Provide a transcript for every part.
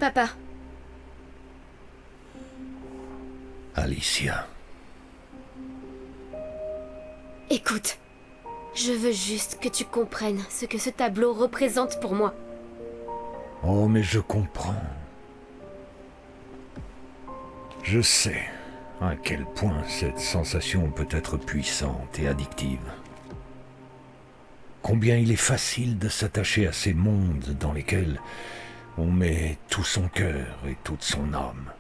Papa. Alicia. Écoute, je veux juste que tu comprennes ce que ce tableau représente pour moi. Oh, mais je comprends. Je sais à quel point cette sensation peut être puissante et addictive. Combien il est facile de s'attacher à ces mondes dans lesquels on met tout son cœur et toute son âme.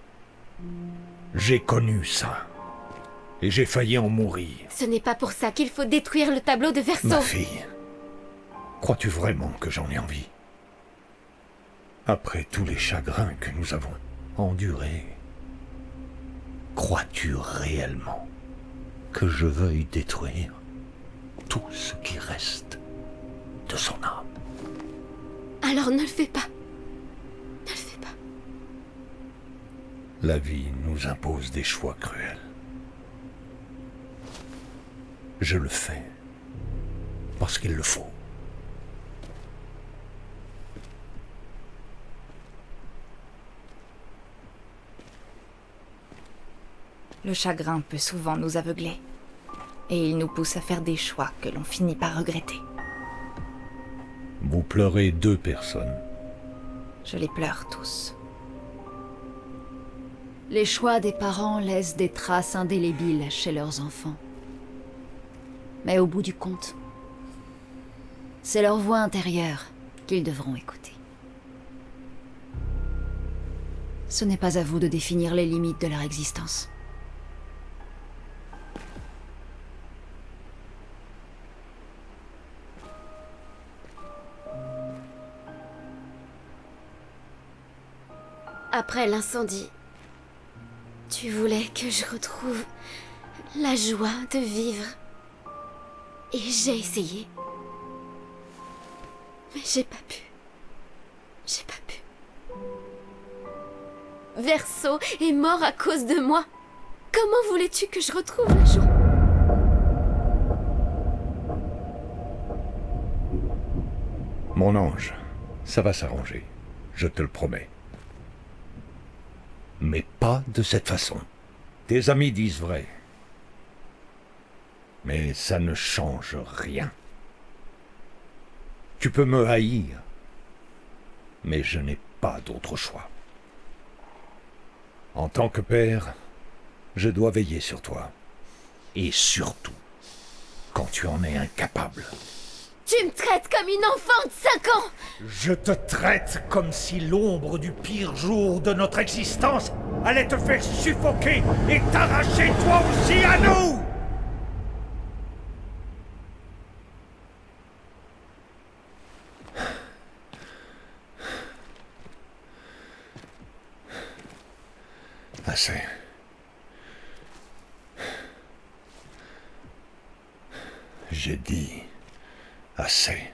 J'ai connu ça. Et j'ai failli en mourir. Ce n'est pas pour ça qu'il faut détruire le tableau de Verso. Ma fille, crois-tu vraiment que j'en ai envie? Après tous les chagrins que nous avons endurés, crois-tu réellement que je veuille détruire tout ce qui reste de son âme? Alors ne le fais pas. Ne le fais pas. La vie nous impose des choix cruels. Je le fais parce qu'il le faut. Le chagrin peut souvent nous aveugler. Et il nous pousse à faire des choix que l'on finit par regretter. Vous pleurez 2 personnes. Je les pleure tous. Les choix des parents laissent des traces indélébiles chez leurs enfants. Mais au bout du compte, c'est leur voix intérieure qu'ils devront écouter. Ce n'est pas à vous de définir les limites de leur existence. Après l'incendie, tu voulais que je retrouve la joie de vivre. Et j'ai essayé. Mais j'ai pas pu. J'ai pas pu. Verso est mort à cause de moi. Comment voulais-tu que je retrouve la joie? Mon ange, ça va s'arranger. Je te le promets. Mais pas de cette façon. Tes amis disent vrai. Mais ça ne change rien. Tu peux me haïr, mais je n'ai pas d'autre choix. En tant que père, je dois veiller sur toi. Et surtout, quand tu en es incapable. Tu me traites comme une enfant de 5 ans! Je te traite comme si l'ombre du pire jour de notre existence allait te faire suffoquer et t'arracher toi aussi à nous! Assez. J'ai dit assez.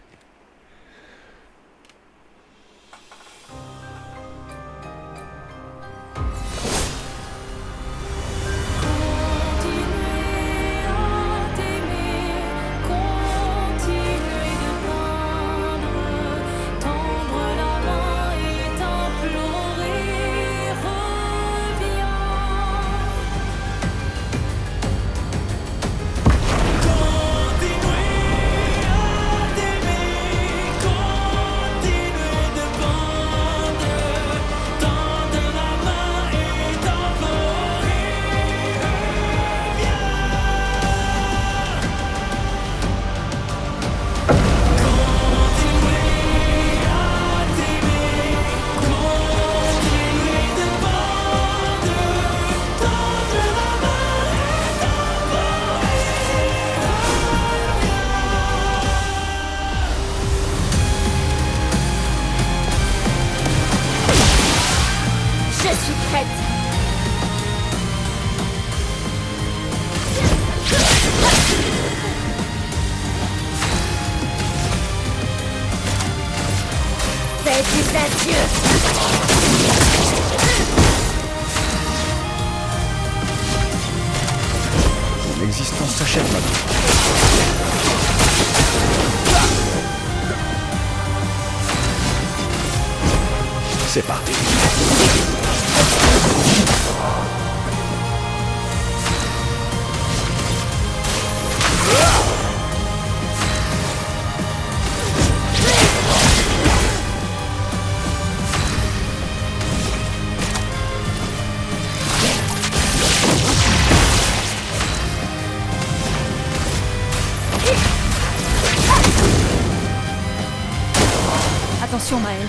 Je suis prête! Fais des adieux! L'existence s'achève maintenant. C'est parti. Attention, Maël.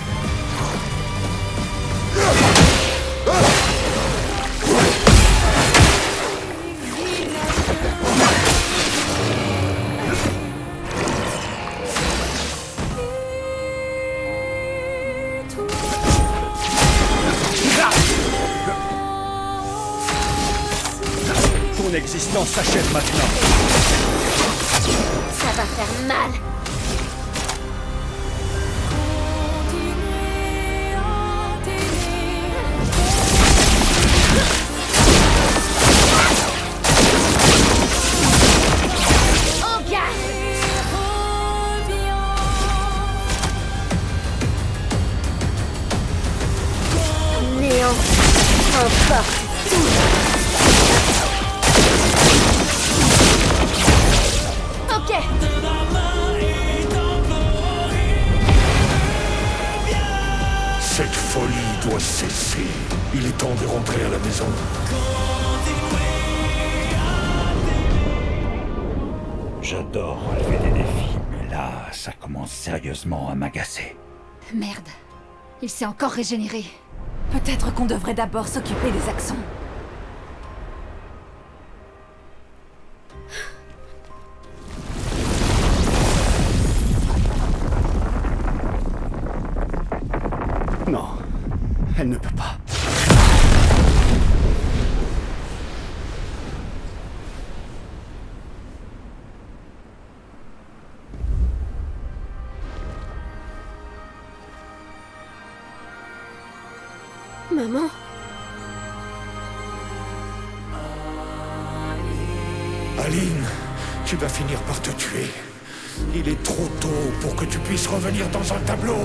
Ton existence s'achève maintenant. Ça va faire mal. Néant. Encore tout. Ok. Cette folie doit cesser. Il est temps de rentrer à la maison. J'adore relever des défis, mais là, ça commence sérieusement à m'agacer. Merde. Il s'est encore régénéré. Peut-être qu'on devrait d'abord s'occuper des accents. Non, elle ne peut pas. Maman. Aline, tu vas finir par te tuer. Il est trop tôt pour que tu puisses revenir dans un tableau.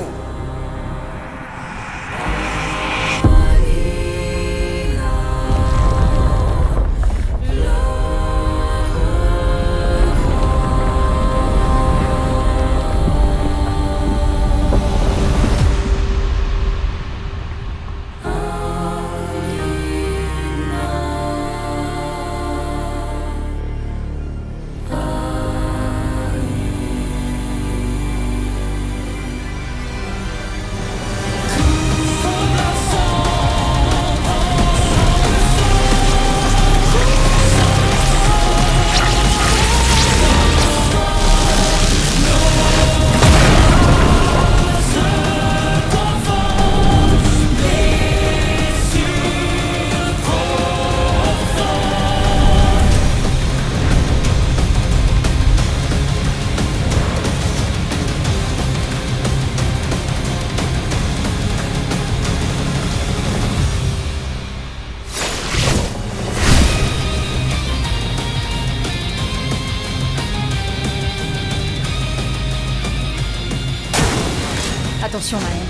Attention, Maël.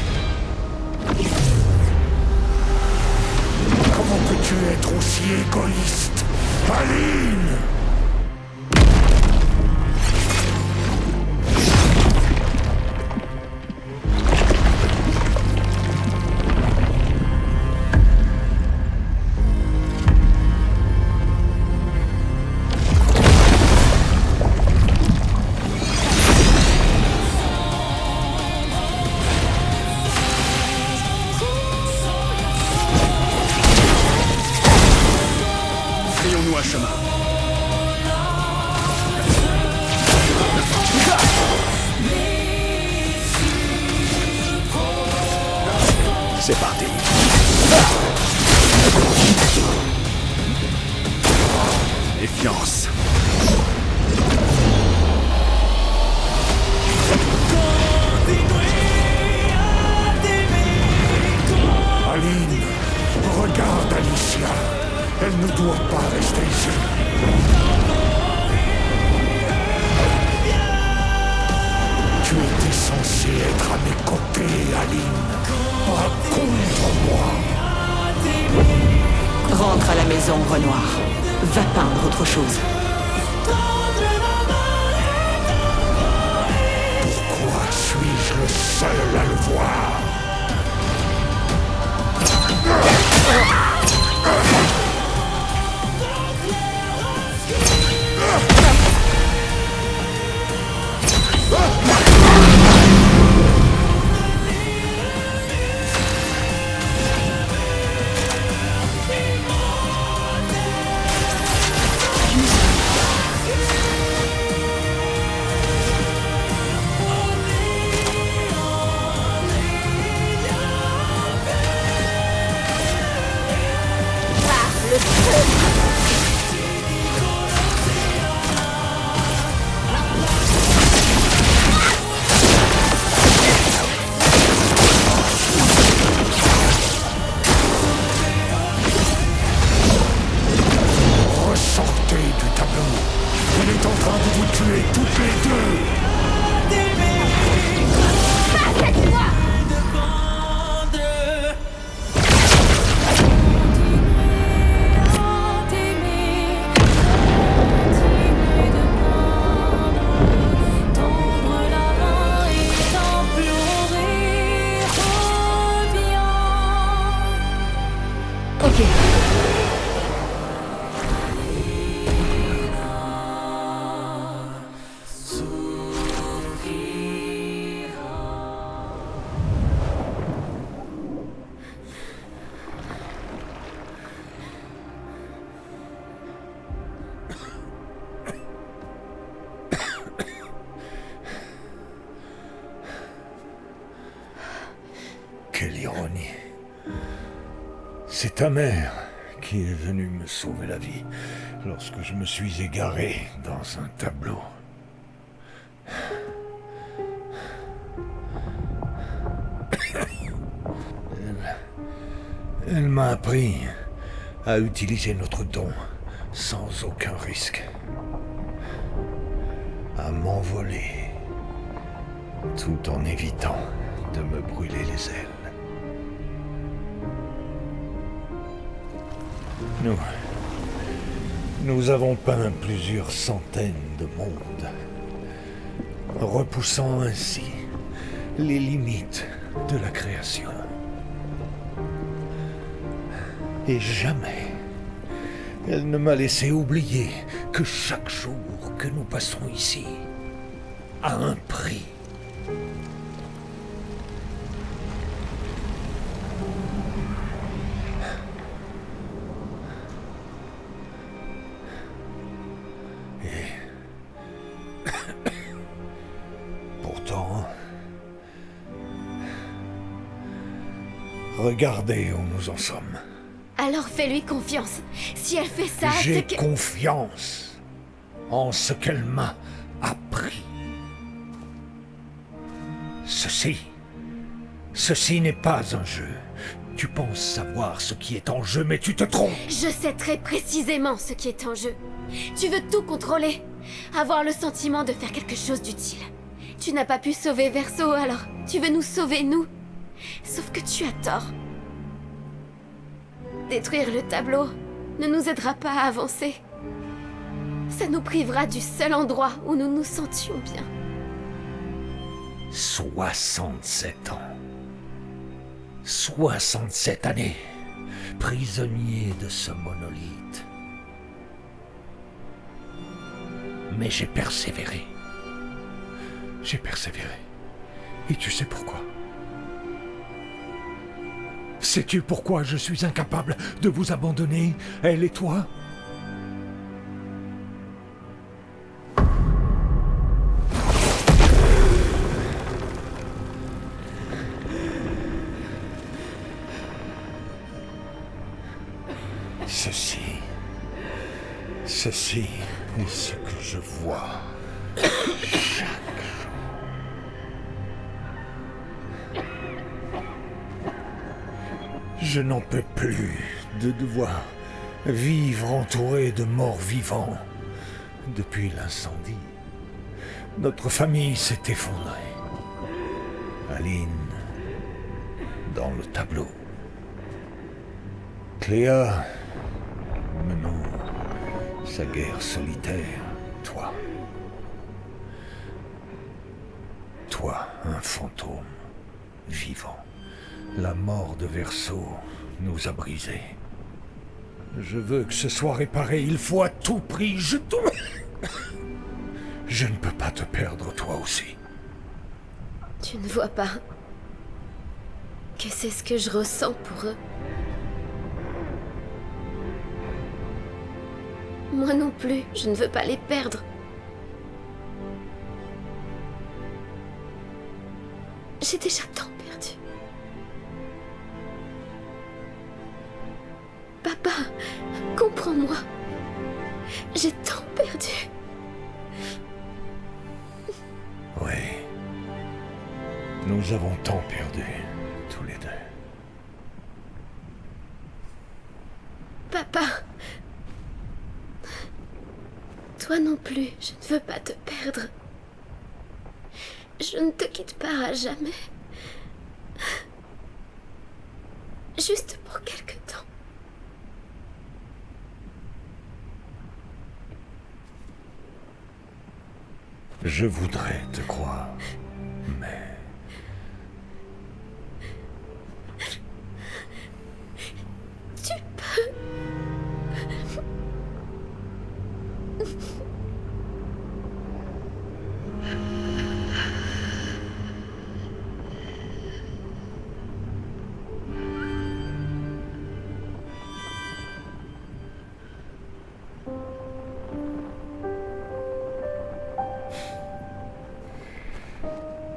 Comment peux-tu être aussi égoïste, Aline? Frayons-nous un chemin. C'est parti. Méfiance. Aline, regarde Alicia. Elle ne doit pas rester ici. Tu étais censée être à mes côtés, Aline. Pas con. l'ombre noire. Va peindre autre chose. Pourquoi suis-je le seul à le voir? Ressortez du tableau. Il est en train de vous tuer toutes les deux. Ok. Quelle ironie. C'est ta mère qui est venue me sauver la vie lorsque je me suis égaré dans un tableau. Elle m'a appris à utiliser notre don sans aucun risque. À m'envoler tout en évitant de me brûler les ailes. Nous avons peint plusieurs centaines de mondes, repoussant ainsi les limites de la création. Et jamais elle ne m'a laissé oublier que chaque jour que nous passons ici a un prix. Pourtant, regardez où nous en sommes. Alors fais-lui confiance. Si elle fait ça, J'ai c'est que... confiance en ce qu'elle m'a appris. Ceci n'est pas un jeu. Tu penses savoir ce qui est en jeu, mais tu te trompes. Je sais très précisément ce qui est en jeu. Tu veux tout contrôler. Avoir le sentiment de faire quelque chose d'utile. Tu n'as pas pu sauver Verso, alors tu veux nous sauver, nous. Sauf que tu as tort. Détruire le tableau ne nous aidera pas à avancer. Ça nous privera du seul endroit où nous nous sentions bien. 67 ans. 67 années, prisonnier de ce monolithe. Mais j'ai persévéré. J'ai persévéré. Et tu sais pourquoi? Sais-tu pourquoi je suis incapable de vous abandonner, elle et toi? Ceci est ce que je vois chaque jour. Je n'en peux plus de devoir vivre entouré de morts vivants. Depuis l'incendie, notre famille s'est effondrée. Aline, dans le tableau. Cléa, comme nous, sa guerre solitaire, toi. Toi, un fantôme, vivant. La mort de Verso nous a brisés. Je veux que ce soit réparé, il faut à tout prix, Je ne peux pas te perdre, toi aussi. Tu ne vois pas que c'est ce que je ressens pour eux. Moi non plus, je ne veux pas les perdre. J'ai déjà tant perdu. Papa, comprends-moi. J'ai tant perdu. Oui. Nous avons tant perdu, tous les deux. Papa. Toi non plus, je ne veux pas te perdre. Je ne te quitte pas à jamais. Juste pour quelque temps. Je voudrais te croire, mais... Tu peux.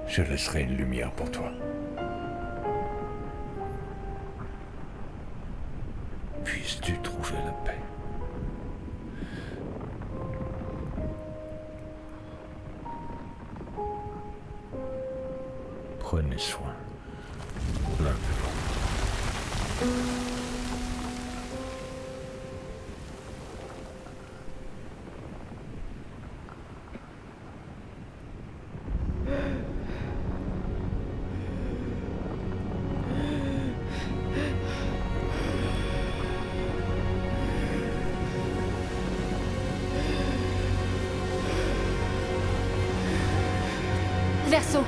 Je laisserai une lumière pour toi. Puisses-tu trouver la paix. Prenez soin l'un de l'autre. Verso.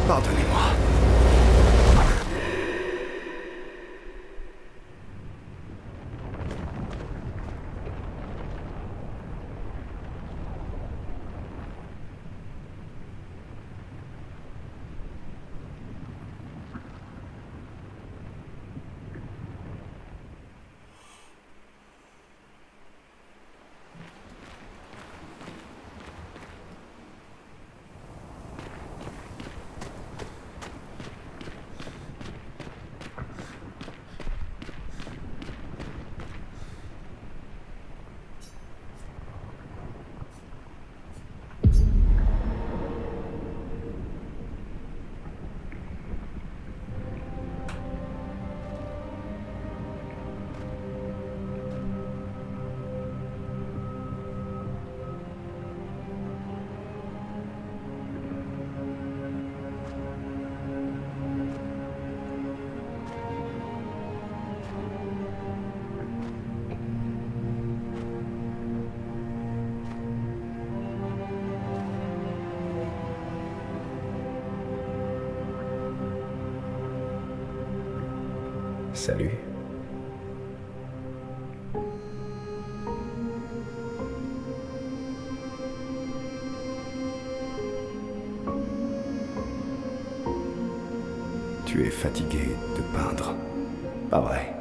Pardonnez-moi. Salut. Tu es fatigué de peindre, pas vrai?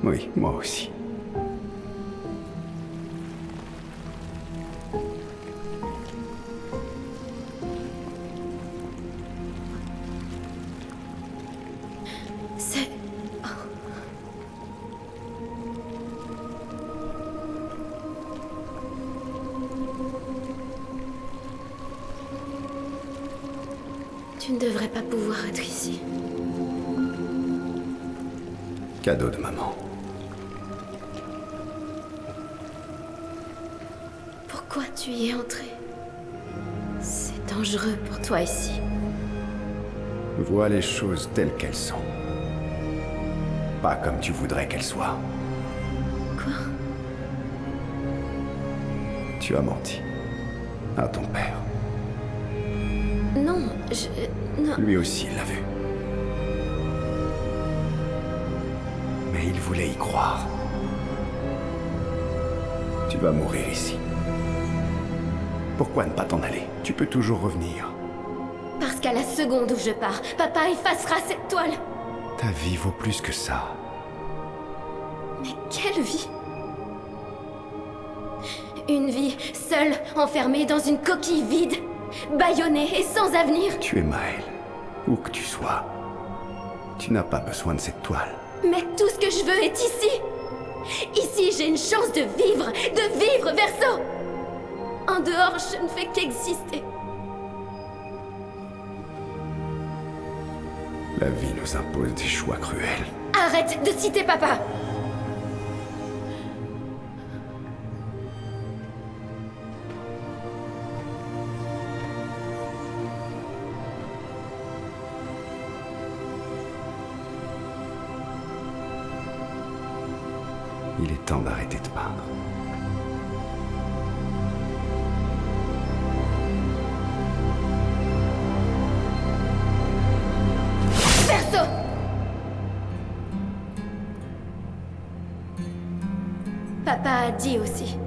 Oui, moi aussi. C'est... Tu ne devrais pas pouvoir être ici. Cadeau de maman. Pourquoi tu y es entré? C'est dangereux pour toi ici. Vois les choses telles qu'elles sont. Pas comme tu voudrais qu'elles soient. Quoi? Tu as menti. À ton père. Non, non. Lui aussi l'a vu. Mais il voulait y croire. Tu vas mourir ici. Pourquoi ne pas t'en aller? Tu peux toujours revenir. Parce qu'à la seconde où je pars, papa effacera cette toile. Ta vie vaut plus que ça. Mais quelle vie? Une vie seule, enfermée dans une coquille vide, bâillonnée et sans avenir. Tu es Maël, où que tu sois. Tu n'as pas besoin de cette toile. Mais tout ce que je veux est ici. Ici, j'ai une chance de vivre, Verso. En dehors, je ne fais qu'exister. La vie nous impose des choix cruels. Arrête de citer papa. Il est temps d'arrêter de peindre. Verso! Papa a dit aussi.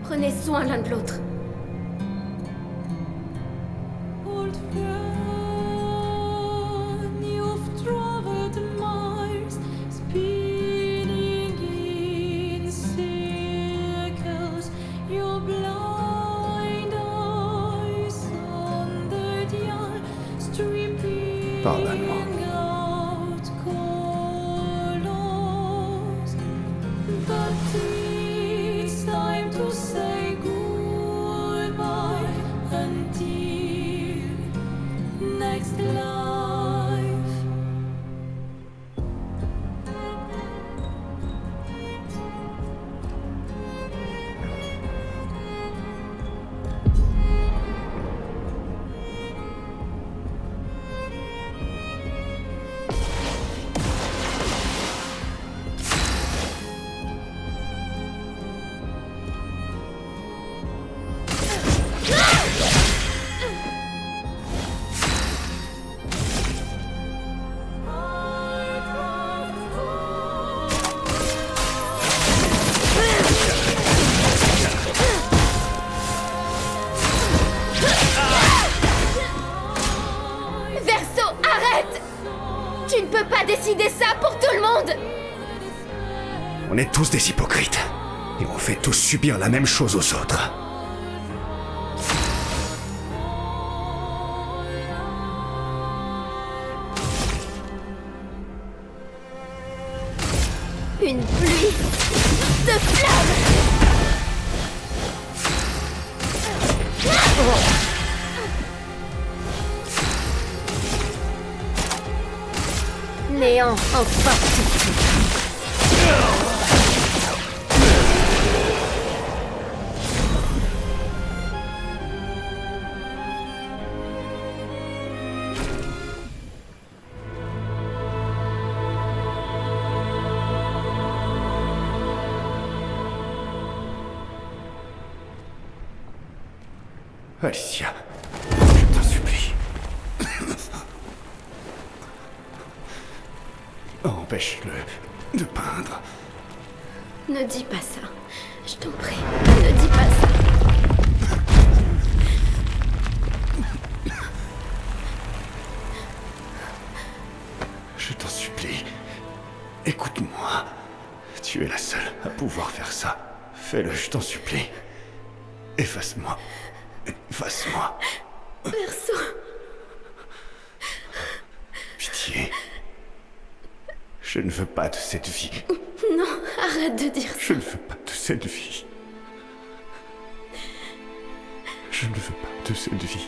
Prenez soin l'un de l'autre. Old friend, you've traveled miles, spinning in circles. Your blind eyes on the dial, stripping Pardonne-moi. out colors. But it's time to say goodbye until next life. Verso, arrête! Tu ne peux pas décider ça pour tout le monde! On est tous des hypocrites. Et on fait tous subir la même chose aux autres. Une pluie de flammes! Néant emporte tout. Alicia, je t'en supplie. Empêche-le de peindre. Ne dis pas ça. Je t'en prie. Ne dis pas ça. Je t'en supplie. Écoute-moi. Tu es la seule à pouvoir faire ça. Fais-le, je t'en supplie. Efface-moi. Efface-moi. Verso. Pitié. Je ne veux pas de cette vie. Non, arrête de dire ça. Je ne veux pas de cette vie. Je ne veux pas de cette vie.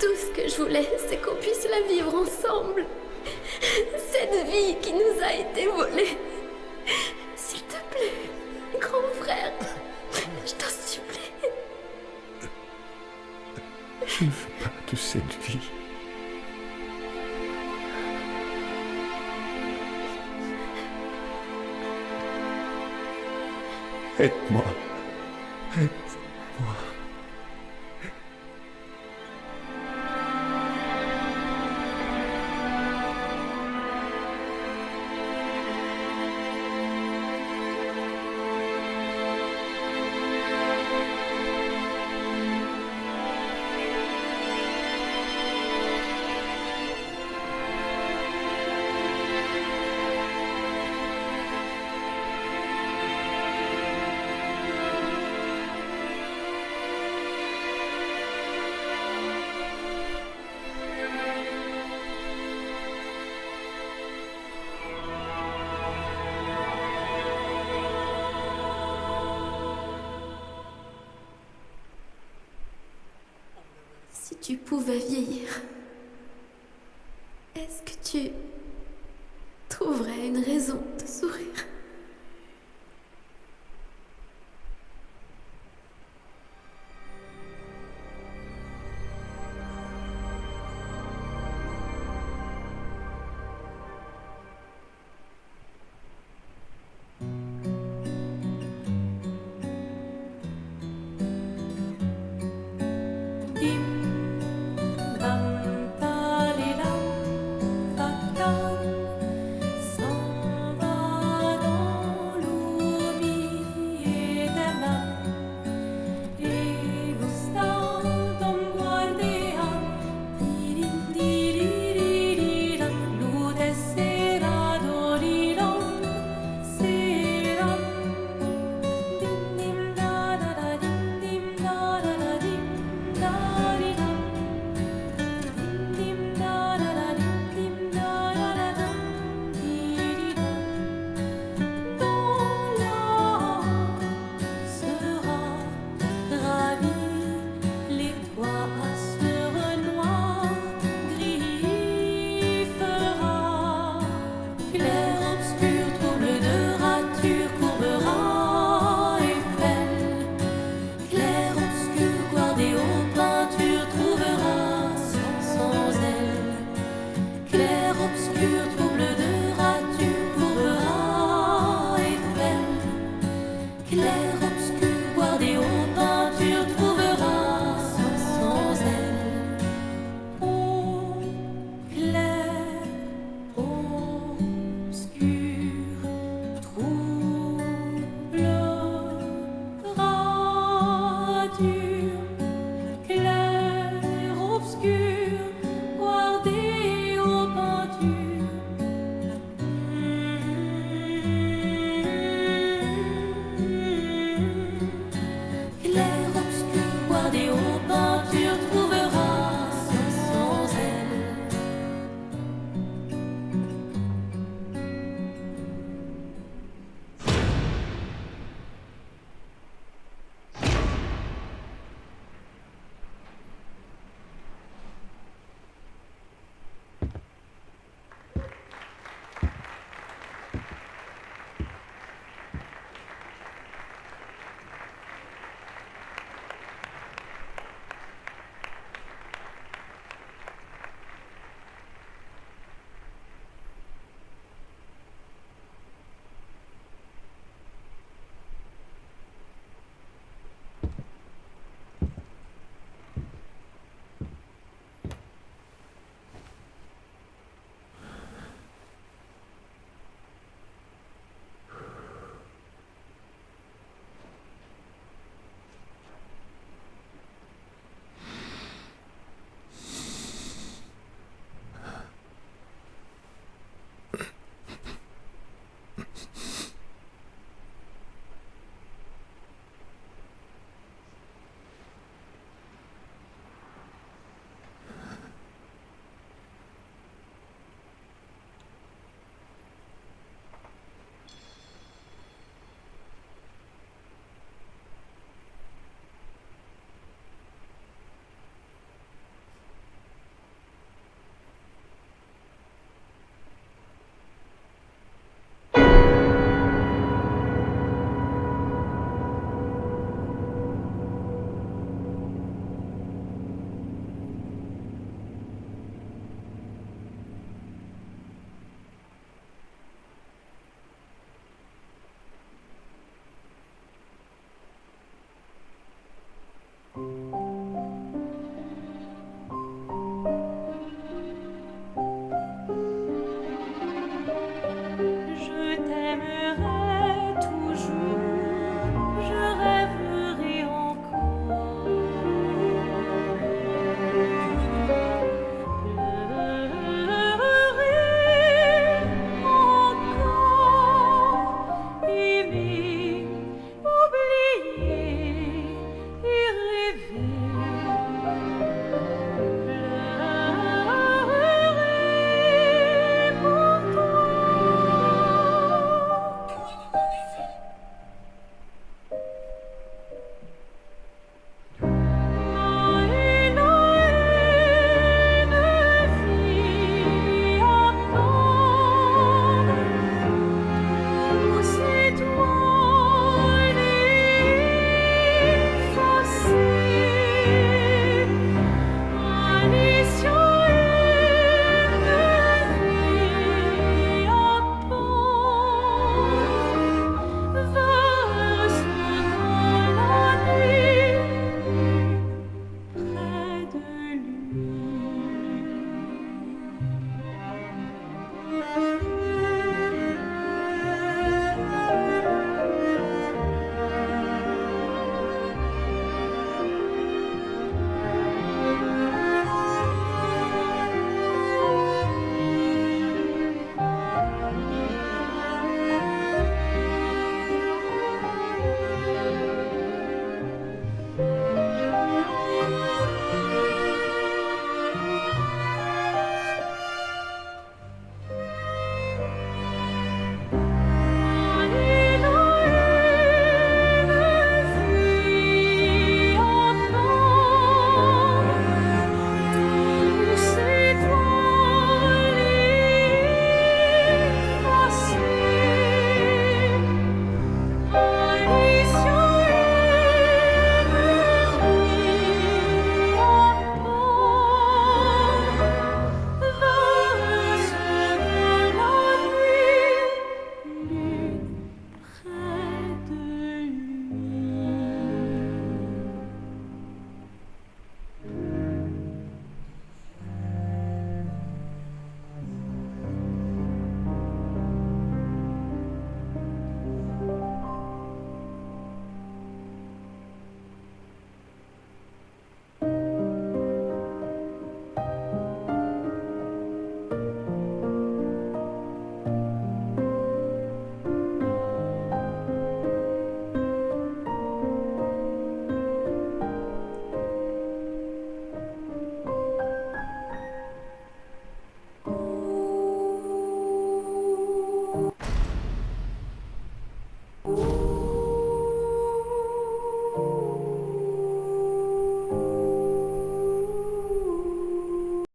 Tout ce que je voulais, c'est qu'on puisse la vivre ensemble. Cette vie qui nous a été volée. S'il te plaît, grand frère, je t'en supplie. Je ne veux pas de cette vie. Aide-moi. Aide-moi. Si tu pouvais vieillir, est-ce que tu trouverais une raison de sourire?